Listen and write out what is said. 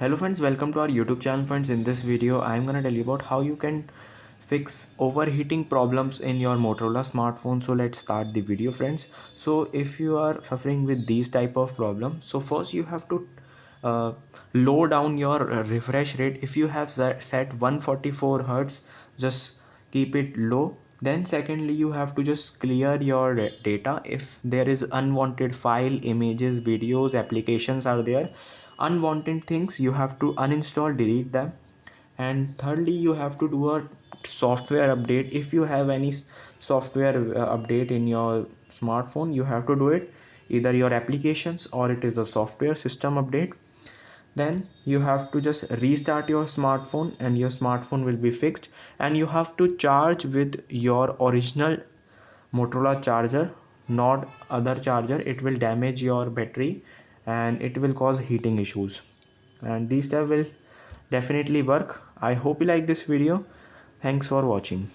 Hello friends, welcome to our YouTube channel. Friends, in this video I am going to tell you about how you can fix overheating problems in your Motorola smartphone. So let's start the video, friends. So if you are suffering with these type of problems, so first you have to low down your refresh rate. If you have set 144 hertz, just keep it low. Then secondly, you have to just clear your data. If there is unwanted file, images, videos, applications are there, unwanted things, you have to uninstall, delete them. And thirdly, you have to do a software update. If you have any software update in your smartphone, you have to do it, either your applications or it is a software system update. Then you have to just restart your smartphone and your smartphone will be fixed. And you have to charge with your original Motorola charger, not other charger. It will damage your battery and it will cause heating issues, and these steps will definitely work. I hope you like this video. Thanks for watching.